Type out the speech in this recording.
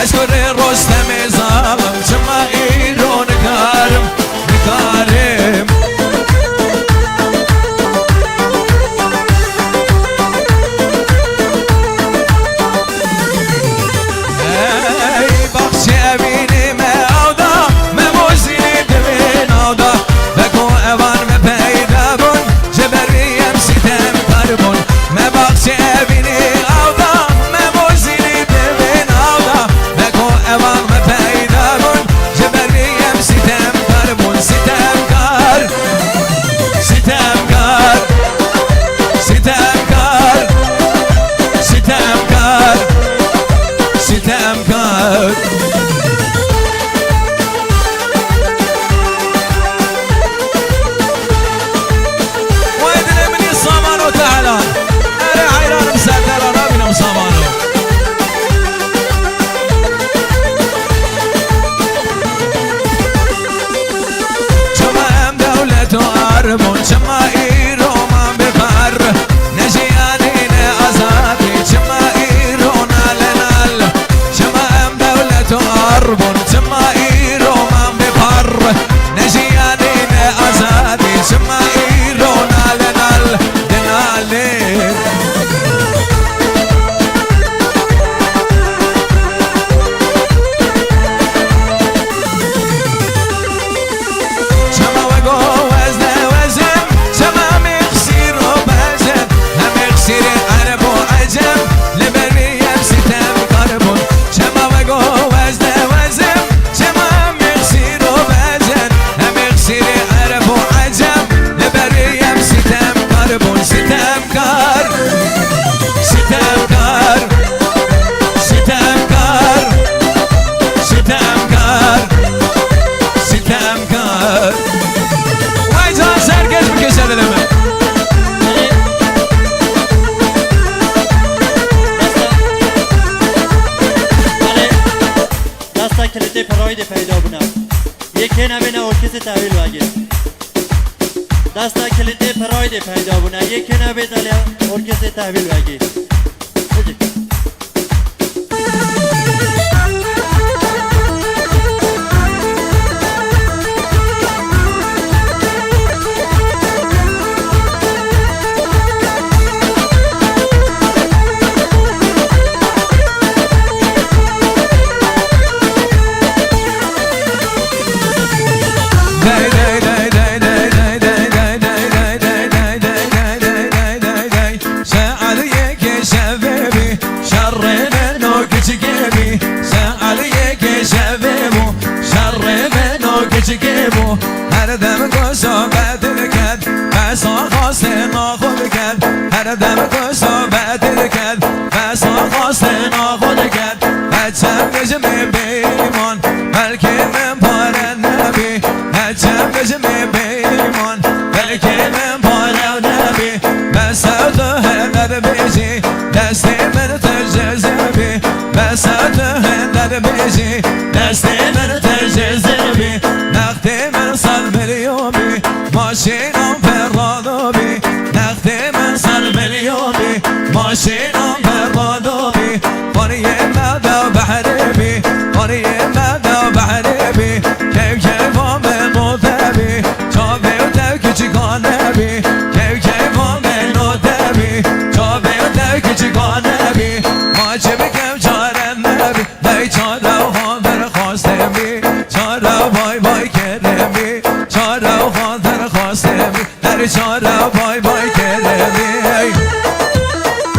اشکر رستم ظالم چما ایرو نکارم ای بخش امینی مودا مموزینی دوین آودا بگو اوان مپیدا بون جبریم سیتم کربون مبخش امینی آودا مموزینی دوین آودا بگو اوان مپیدا بون جبریم سیتم کربون سیتم کار سیتم کار سیتم کار سیتم کار سیتم کار ويدنا من الصامانو تعالى انا عيران مسدر انا بنا صامانو شما ام دولة وارمون شما ايرو ما بفر نجيانين ازادي شما ايرو نال شما ام دولة وارمون شما ايرو ما بفر نجيانين ازادي شما ايرو نال دنالي شما وگو وزن وزن شما مخسیر و بزن هم مخسیر عرب و عجم لبریم ستم کربون شما وگو وزن وزن شما مخسیر و بزن هم مخسیر عرب و عجم لبریم ستم کربون ستم کار ستم کار ستم کار ستم کار ستم کار وای جان سرگش بکشه دلمه دستا کلیته پراید پیدا بونه یکی نبینه ارکیز تحویل بگیر دستا کلیته پراید پیدا بونه یکی نبینه ارکیز تحویل بگیر هر دم گوشا بدل کرد بسا خواسته ناخود کرد هر دم گوشا بدل کرد بسا خواسته ناخود کرد هرچم گشم بیمان بلکه من پاره نبی هرچم گشم بیمان بلکه من پاره نبی بس تو هندر بیشی دست من تجزبی بس تو هندر بیشی دست من تجزبی نقد من 100 میلیونی ماشینم فرادوبی نقد من 100 میلیونی ماشینم فرادوبی فانی مدا بحربی فانی مدا بحربی کیف کیفام مدبی چابه و تو کچکانه بی کیف کیفام نودبی چابه و تو کچکانه بی ما چه بکم چاره نبی بی چاره و خاطر خواسته بی چاره و بای بای کرده بی چاره و خاطر خواسته بی در چاره و بای بای کرده بی